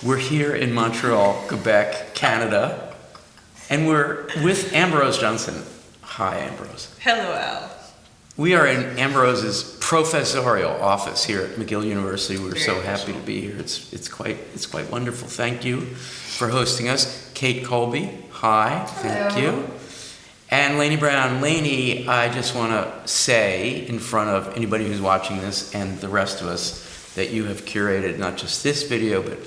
We're here in Montreal, Quebec, Canada, and we're with Ambrose Johnson. Hi, Ambrose. Hello, Al. We are in Ambrose's professorial office here at McGill University. We're so happy to be here. It's quite wonderful. Thank you for hosting us. Kate Colby, hi. Thank you. And Laynie Browne. Laynie, I just want to say in front of anybody who's watching this and the rest of us that you have curated not just this video, but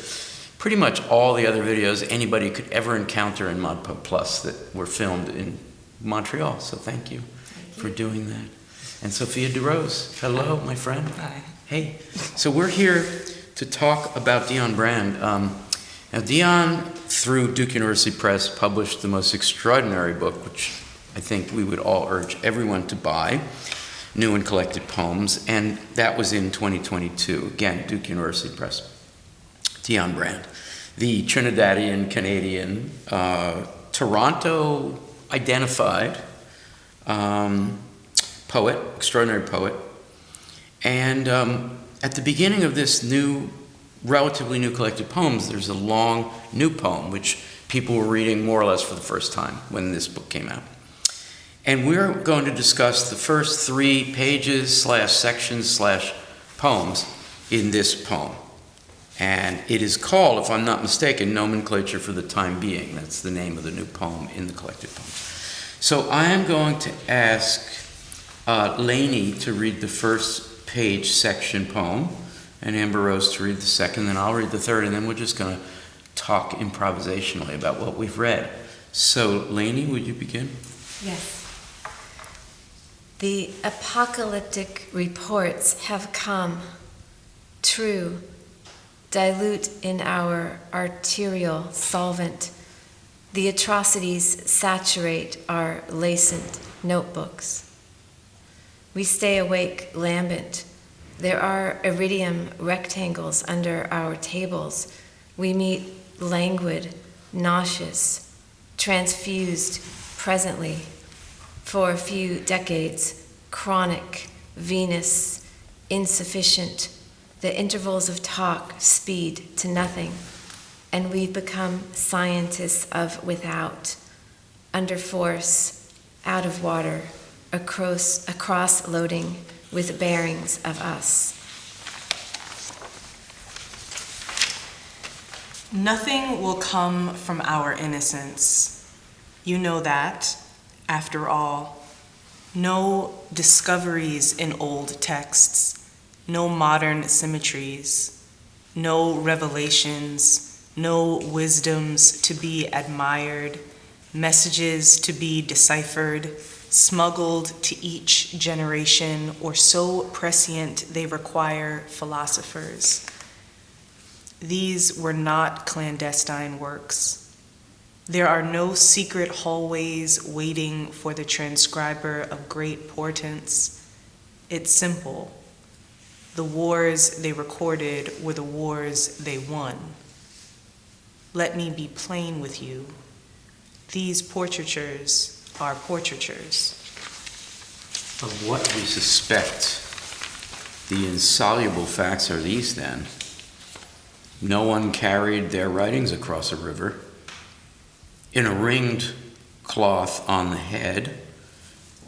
pretty much all the other videos anybody could ever encounter in ModPo Plus that were filmed in Montreal. So thank you for doing that. And Sophia DuRose, hello, my friend. Hi. Hey. So we're here to talk about Dionne Brand. Now, Dionne, through Duke University Press, published the most extraordinary book, which I think we would all urge everyone to buy, New and Collected Poems, and that was in 2022. Again, Duke University Press. Dionne Brand, the Trinidadian, Canadian, Toronto identified poet, extraordinary poet. And at the beginning of this relatively new collected poems, there's a long new poem, which people were reading more or less for the first time when this book came out. And we're going to discuss the first 3 pages / sections / poems in this poem. And it is called, if I'm not mistaken, Nomenclature for the Time Being. That's the name of the new poem in the collected poems. So I am going to ask Laynie to read the first page section poem, and Ambrose to read the second, then I'll read the third, and then we're just going to talk improvisationally about what we've read. So, Laynie, would you begin? Yes. The apocalyptic reports have come, true, dilute in our arterial solvent. The atrocities saturate our lacent notebooks. We stay awake lambent. There are iridium rectangles under our tables. We meet languid, nauseous, transfused presently. For a few decades, chronic, venous, insufficient. The intervals of talk speed to nothing, and we've become scientists of without, under force, out of water, across loading with bearings of us. Nothing will come from our innocence. You know that, after all. No discoveries in old texts. No modern symmetries, no revelations, no wisdoms to be admired, messages to be deciphered, smuggled to each generation, or so prescient they require philosophers. These were not clandestine works. There are no secret hallways waiting for the transcriber of great portents. It's simple. The wars they recorded were the wars they won. Let me be plain with you. These portraitures are portraitures. Of what we suspect, the insoluble facts are these then. No one carried their writings across a river. In a ringed cloth on the head,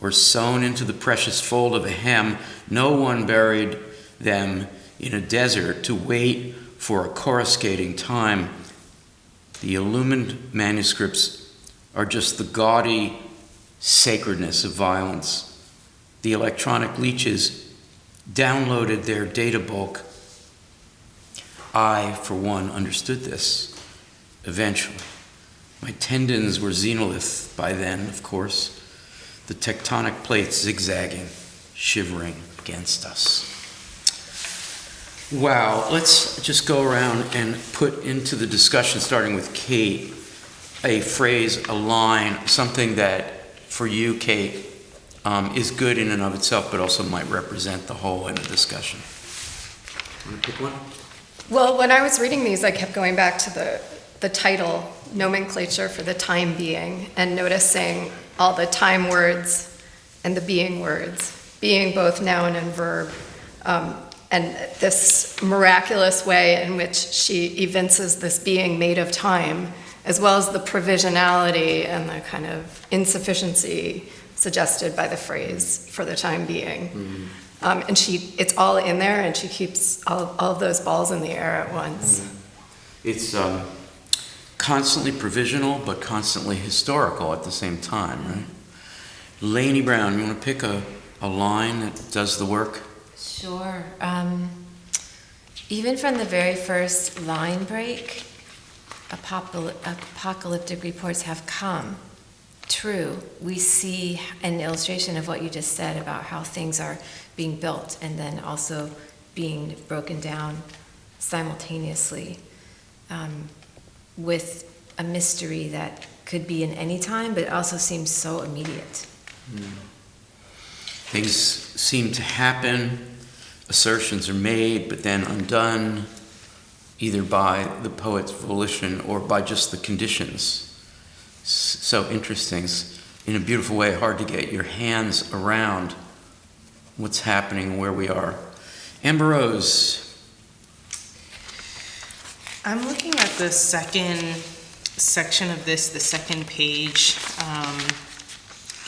or sewn into the precious fold of a hem, no one buried them in a desert to wait for a coruscating time. The illumined manuscripts are just the gaudy sacredness of violence. The electronic leeches downloaded their data bulk. I, for one, understood this eventually. My tendons were xenolith by then, of course, the tectonic plates zigzagging, shivering against us. Wow, let's just go around and put into the discussion, starting with Kate, a phrase, a line, something that for you, Kate, is good in and of itself, but also might represent the whole in a discussion. Want to pick one? Well, when I was reading these, I kept going back to the title, Nomenclature for the Time Being, and noticing all the time words and the being words, being both noun and verb. and this miraculous way in which she evinces this being made of time, as well as the provisionality and the kind of insufficiency suggested by the phrase "for the time being." And it's all in there, and she keeps all of those balls in the air at once. It's constantly provisional, but constantly historical at the same time, right? Laynie Browne, you want to pick a line that does the work? Sure. Even from the very first line break, apocalyptic reports have come. True. We see an illustration of what you just said about how things are being built and then also being broken down simultaneously, with a mystery that could be in any time, but also seems so immediate. Things seem to happen, assertions are made, but then undone, either by the poet's volition or by just the conditions. So interesting. It's, in a beautiful way, hard to get your hands around what's happening, where we are. Amber Rose. I'm looking at the second section of this, the second page,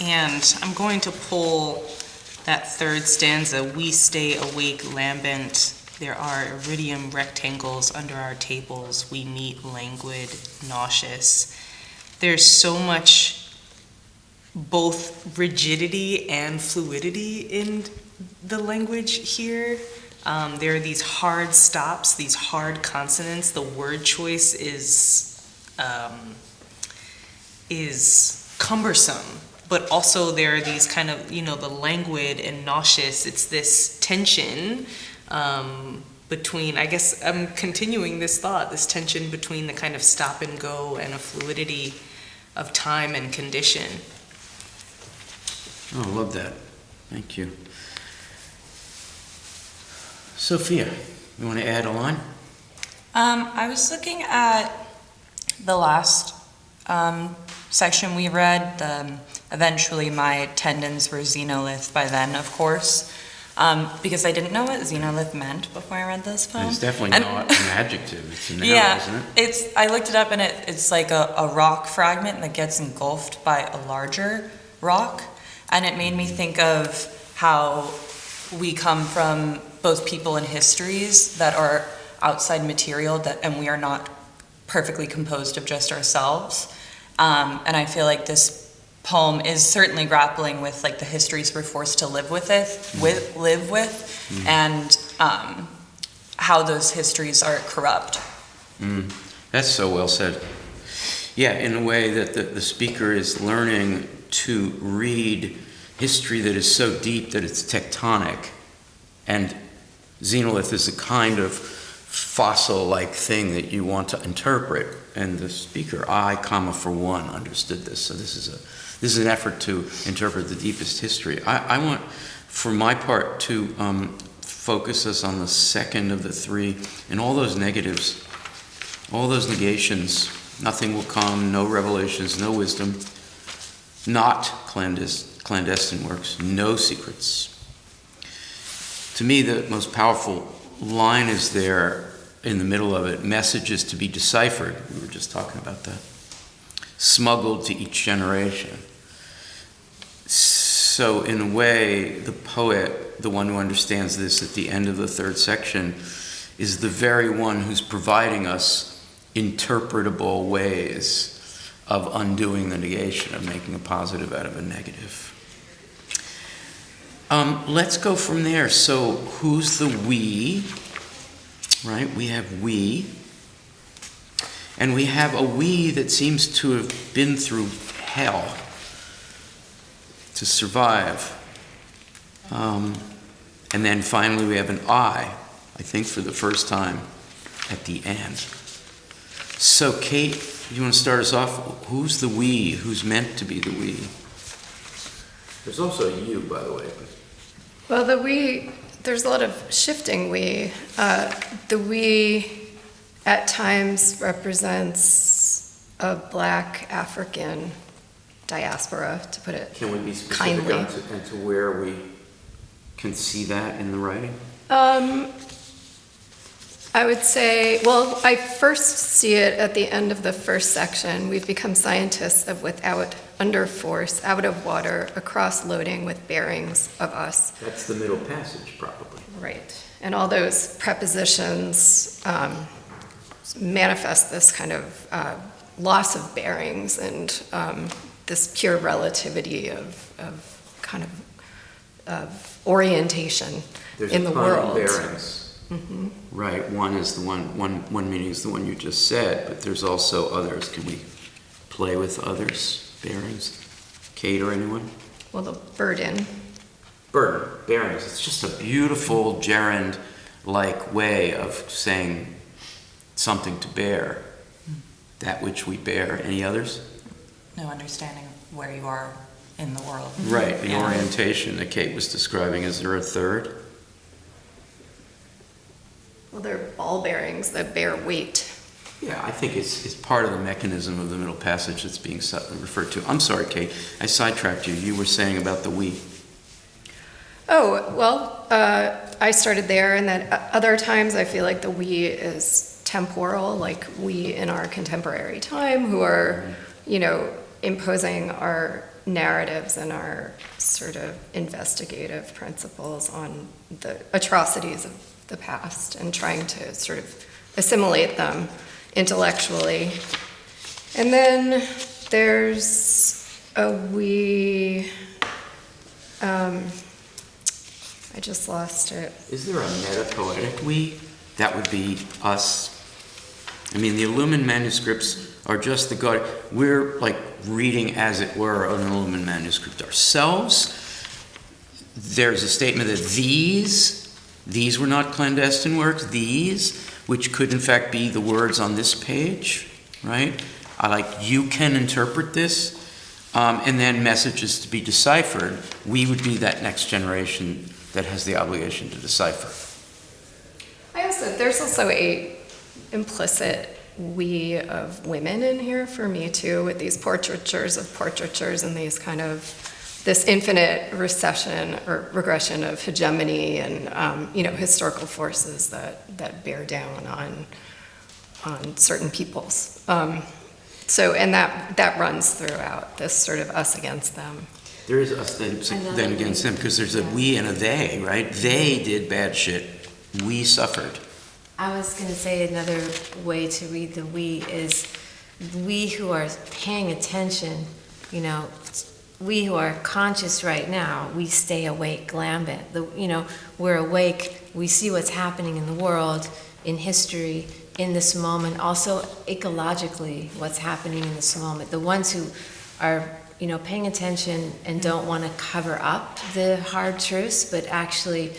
and I'm going to pull that third stanza, "We stay awake lambent, there are iridium rectangles under our tables, we meet languid, nauseous." There's so much both rigidity and fluidity in the language here. There are these hard stops, these hard consonants. The word choice is cumbersome, but also there are these kind of, the languid and nauseous. It's this tension between, I guess I'm continuing this thought, this tension between the kind of stop and go and a fluidity of time and condition. Oh, I love that. Thank you. Sophia, you want to add a line? I was looking at the last section we read. Eventually my tendons were xenolith by then, of course, because I didn't know what xenolith meant before I read this poem. It's definitely not an adjective, it's a noun, isn't it? I looked it up, and it's like a rock fragment that gets engulfed by a larger rock, and it made me think of how we come from both people and histories that are outside material, and we are not perfectly composed of just ourselves. And I feel like this poem is certainly grappling with like the histories we're forced to live with, and how those histories are corrupt. That's so well said. Yeah, in a way that the speaker is learning to read history that is so deep that it's tectonic. And xenolith is a kind of fossil-like thing that you want to interpret. And the speaker, for one, understood this. So this is an effort to interpret the deepest history. I want, for my part, to focus us on the second of the three, and all those negatives, all those negations. Nothing will come, no revelations, no wisdom, not clandestine works, no secrets. To me, the most powerful line is there in the middle of it, messages to be deciphered. We were just talking about that. Smuggled to each generation. So in a way, the poet, the one who understands this at the end of the third section, is the very one who's providing us interpretable ways of undoing the negation, of making a positive out of a negative. Let's go from there. So who's the we? Right? We have we. And we have a we that seems to have been through hell to survive. And then finally we have an I think for the first time at the end. So Kate, you want to start us off? Who's the we? Who's meant to be the we? There's also a you, by the way. Well, the we, there's a lot of shifting we. The we at times represents a Black African diaspora, to put it Can we be specific kindly. to where we can see that in the writing? I would say, well, I first see it at the end of the first section. We've become scientists of without, under force, out of water, across loading with bearings of us. That's the middle passage, probably. Right. And all those prepositions manifest this kind of loss of bearings and this pure relativity of kind of orientation in the world. Bearings. Mm-hmm. Right, one is the one meaning is the one you just said, but there's also others. Can we play with others, bearings? Kate or anyone? Well, the burden. Burden, bearings. It's just a beautiful gerund-like way of saying something to bear, that which we bear. Any others? No, understanding where you are in the world. Right, the Yeah. orientation that Kate was describing. Is there a third? Well, they're ball bearings that bear weight. Yeah, I think it's part of the mechanism of the middle passage that's being referred to. I'm sorry, Kate, I sidetracked you. You were saying about the we. Oh, well, I started there, and then other times I feel like the we is temporal, like we in our contemporary time who are, imposing our narratives and our sort of investigative principles on the atrocities of the past and trying to sort of assimilate them intellectually. And then there's a we, I just lost it. Is there a meta-poetic we? That would be us. I mean, the Illumined manuscripts are just the God. We're like reading, as it were, an Illumined manuscript ourselves. There's a statement that these were not clandestine works, these, which could in fact be the words on this page, right? You can interpret this, and then messages to be deciphered. We would be that next generation that has the obligation to decipher. There's also a implicit we of women in here for me too, with these portraitures of portraitures and these kind of this infinite recession or regression of hegemony and historical forces that bear down on certain peoples. And that runs throughout this sort of us against them. There is us then against them, because there's a we and a they, right? They did bad shit. We suffered. I was going to say another way to read the we is we who are paying attention, we who are conscious right now, we stay awake, lambent. We're awake, we see what's happening in the world, in history, in this moment, also ecologically, what's happening in this moment. The ones who are, paying attention and don't want to cover up the hard truths, but actually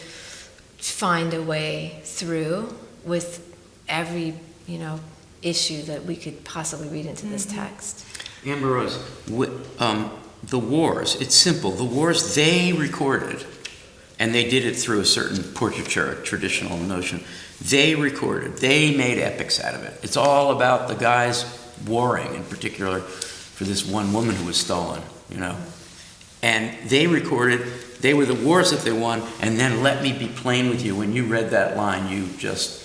find a way through with every, issue that we could possibly read into this text. Amber Rose, the wars, it's simple. The wars they recorded, and they did it through a certain portraiture, a traditional notion. They recorded, they made epics out of it. It's all about the guys warring, in particular for this one woman who was stolen, And they recorded, they were the wars that they won, and then let me be plain with you. When you read that line, you just,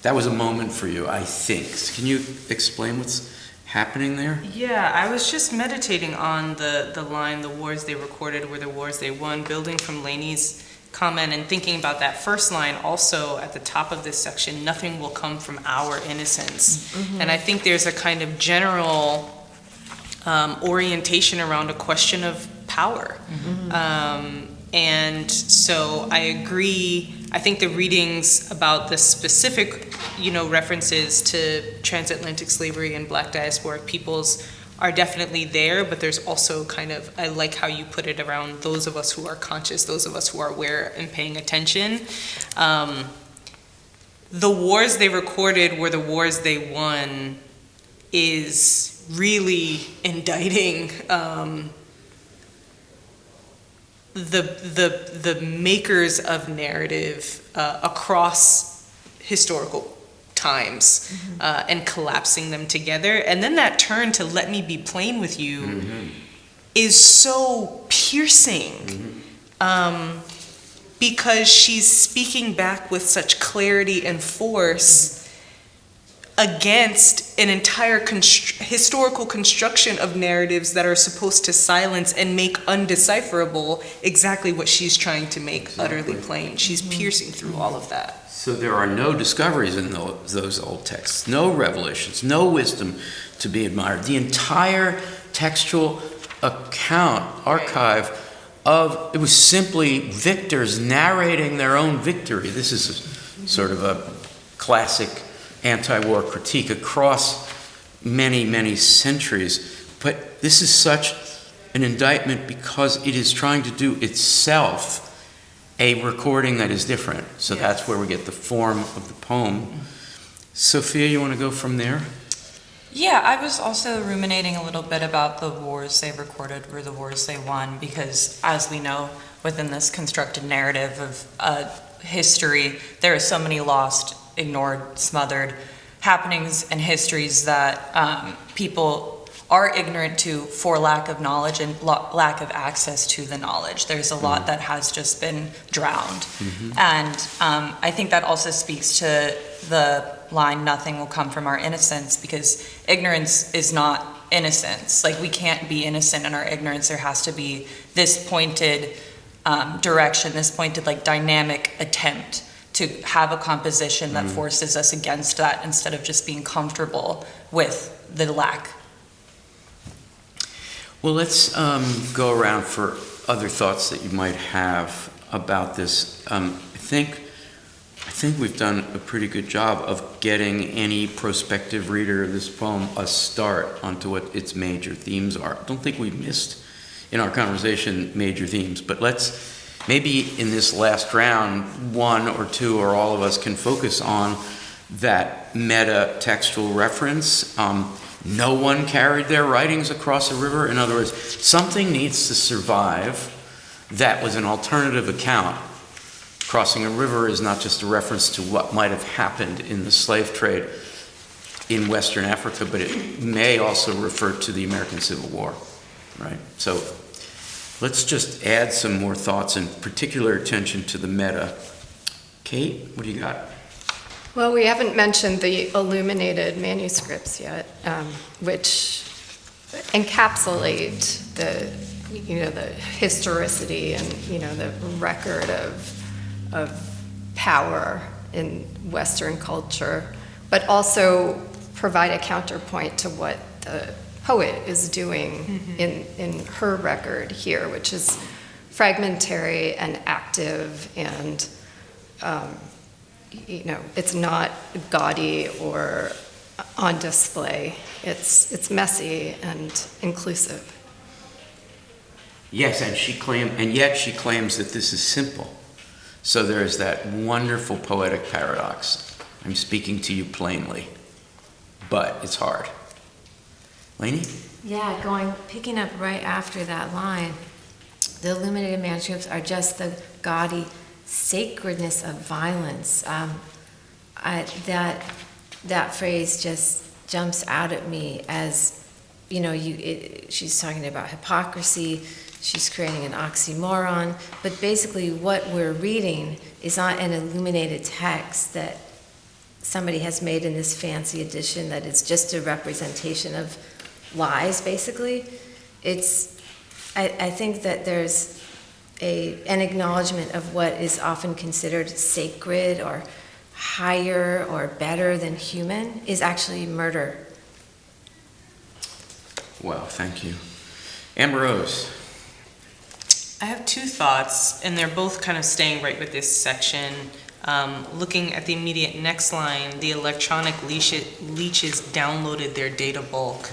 that was a moment for you, I think. Can you explain what's happening there? Yeah, I was just meditating on the line, the wars they recorded were the wars they won, building from Laynie's comment and thinking about that first line also at the top of this section, nothing will come from our innocence. Mm-hmm. And I think there's a kind of general orientation around a question of power. Mm-hmm. And so I agree. I think the readings about the specific, references to transatlantic slavery and Black diasporic peoples are definitely there, but there's also kind of, I like how you put it around those of us who are conscious, those of us who are aware and paying attention. The wars they recorded were the wars they won is really indicting the makers of narrative across historical times, and collapsing them together. And then that turn to let me be plain with you is so piercing. because she's speaking back with such clarity and force against an entire historical construction of narratives that are supposed to silence and make undecipherable exactly what she's trying to make utterly plain. She's piercing through all of that. So there are no discoveries in those old texts, no revelations, no wisdom to be admired. The entire textual archive it was simply victors narrating their own victory. This is sort of a classic anti-war critique across many, many centuries. But this is such an indictment because it is trying to do itself a recording that is different. So that's where we get the form of the poem. Sophia, you want to go from there? Yeah, I was also ruminating a little bit about the wars they recorded or the wars they won, because as we know, within this constructed narrative of history, there are so many lost, ignored, smothered happenings and histories that people are ignorant to for lack of knowledge and lack of access to the knowledge. There's a lot that has just been drowned. And I think that also speaks to the line, "Nothing will come from our innocence," because ignorance is not innocence. Like, we can't be innocent in our ignorance. There has to be this pointed direction, this pointed, like, dynamic attempt to have a composition that forces us against that instead of just being comfortable with the lack. Well, let's go around for other thoughts that you might have about this. I think we've done a pretty good job of getting any prospective reader of this poem a start onto what its major themes are. I don't think we've missed in our conversation major themes, but let's maybe in this last round, one or two or all of us can focus on that meta-textual reference. No one carried their writings across a river. In other words, something needs to survive that was an alternative account. Crossing a river is not just a reference to what might have happened in the slave trade in Western Africa, but it may also refer to the American Civil War, right? So let's just add some more thoughts and particular attention to the meta. Kate, what do you got? Well, we haven't mentioned the illuminated manuscripts yet, which encapsulate the historicity and, the record of power in Western culture, but also provide a counterpoint to what the poet is doing in her record here, which is fragmentary and active, and it's not gaudy or on display. It's messy and inclusive. Yes, and yet she claims that this is simple. So there's that wonderful poetic paradox. I'm speaking to you plainly, but it's hard. Laynie? Yeah, picking up right after that line, the illuminated manuscripts are just the gaudy sacredness of violence. That phrase just jumps out at me as, she's talking about hypocrisy. She's creating an oxymoron, but basically what we're reading is not an illuminated text that somebody has made in this fancy edition that is just a representation of lies, basically. I think that there's an acknowledgement of what is often considered sacred or higher or better than human is actually murder. Wow, thank you. Amber Rose. I have two thoughts, and they're both kind of staying right with this section. Looking at the immediate next line, the electronic leeches downloaded their data bulk.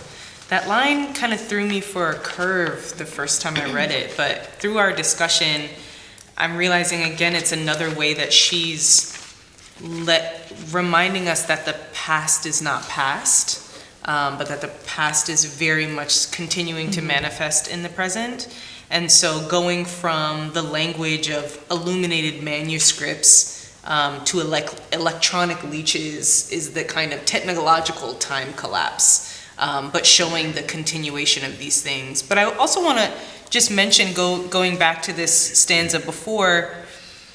That line kind of threw me for a curve the first time I read it, but through our discussion, I'm realizing again it's another way that she's reminding us that the past is not past, but that the past is very much continuing to manifest in the present. And so going from the language of illuminated manuscripts to electronic leeches is the kind of technological time collapse, but showing the continuation of these things. But I also want to just mention, going back to this stanza before,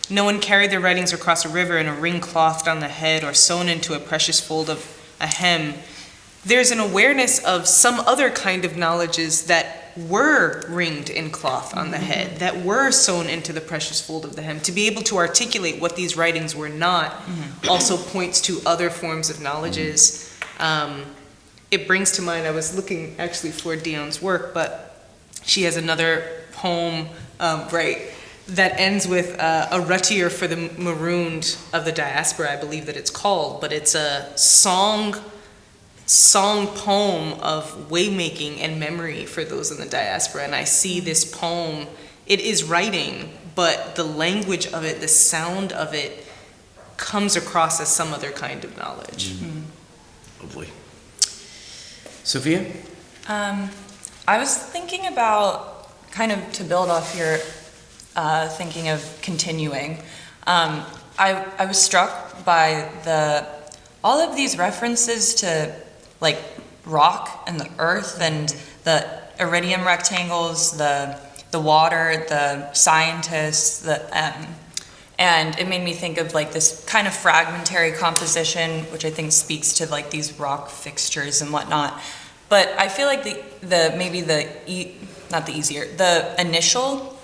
No one carried their writings across a river in a ring clothed on the head or sewn into a precious fold of a hem. There's an awareness of some other kind of knowledges that were ringed in cloth on the head, that were sewn into the precious fold of the hem. To be able to articulate what these writings were not also points to other forms of knowledges. It brings to mind, I was looking actually for Dionne's work, but she has another poem, that ends with a rutier for the marooned of the diaspora, I believe that it's called, but it's a song poem of waymaking and memory for those in the diaspora. And I see this poem, it is writing, but the language of it, the sound of it, comes across as some other kind of knowledge. Lovely. Sophia? I was thinking about, kind of to build off your thinking of continuing, I was struck by all of these references to like rock and the earth and the iridium rectangles, the water, the scientists, and it made me think of like this kind of fragmentary composition, which I think speaks to like these rock fixtures and whatnot. But I feel like the initial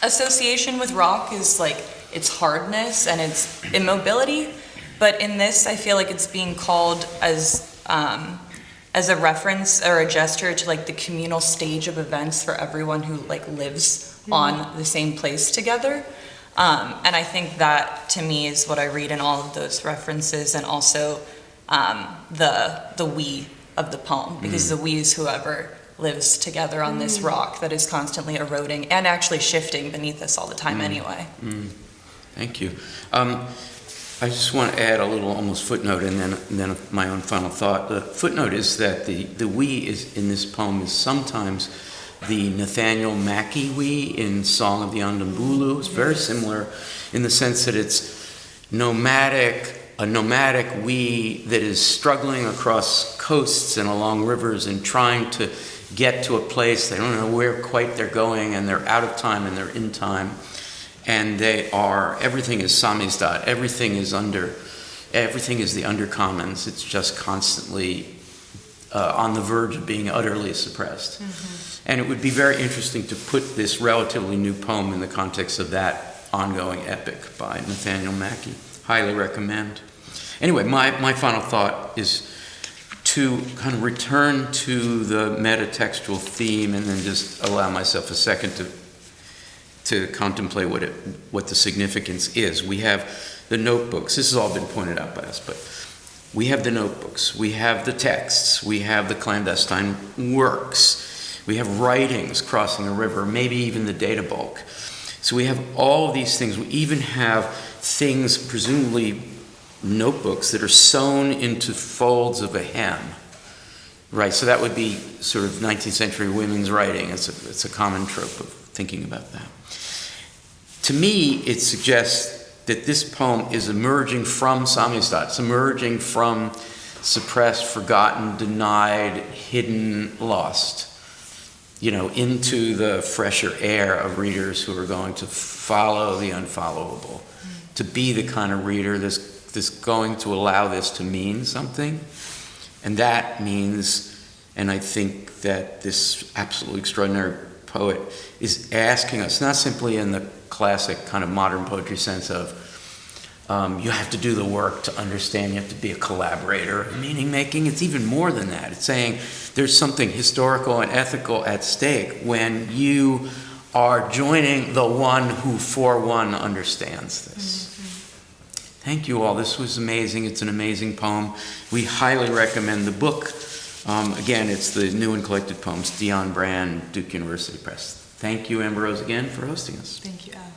association with rock is like its hardness and its immobility. But in this, I feel like it's being called as a reference or a gesture to like the communal stage of events for everyone who like lives on the same place together. And I think that to me is what I read in all of those references, and also the we of the poem, because the we is whoever lives together on this rock that is constantly eroding and actually shifting beneath us all the time anyway. Thank you. I just want to add a little almost footnote and then my own final thought. The footnote is that the we is in this poem is sometimes the Nathaniel Mackey we in Song of the Ondambulu. It's very similar in the sense that it's a nomadic we that is struggling across coasts and along rivers and trying to get to a place. They don't know where quite they're going, and they're out of time and they're in time. And everything is samizdat, everything is the undercommons. It's just constantly on the verge of being utterly suppressed. And it would be very interesting to put this relatively new poem in the context of that ongoing epic by Nathaniel Mackey. Highly recommend. Anyway, my final thought is to kind of return to the metatextual theme and then just allow myself a second to contemplate what the significance is. We have the notebooks. This has all been pointed out by us, but we have the notebooks, we have the texts, we have the clandestine works, we have writings crossing a river, maybe even the data bulk. So we have all of these things. We even have things, presumably notebooks, that are sewn into folds of a hem. Right, so that would be sort of 19th century women's writing. It's a common trope of thinking about that. To me, it suggests that this poem is emerging from samizdat. It's emerging from suppressed, forgotten, denied, hidden, lost, into the fresher air of readers who are going to follow the unfollowable, to be the kind of reader that's going to allow this to mean something. And that means, and I think that this absolutely extraordinary poet is asking us, not simply in the classic kind of modern poetry sense of you have to do the work to understand, you have to be a collaborator in meaning making. It's even more than that. It's saying there's something historical and ethical at stake when you are joining the one who for one understands this. Thank you all. This was amazing. It's an amazing poem. We highly recommend the book. Again, it's the New and Collected Poems, Dionne Brand, Duke University Press. Thank you, Amber Rose, again for hosting us. Thank you, Al.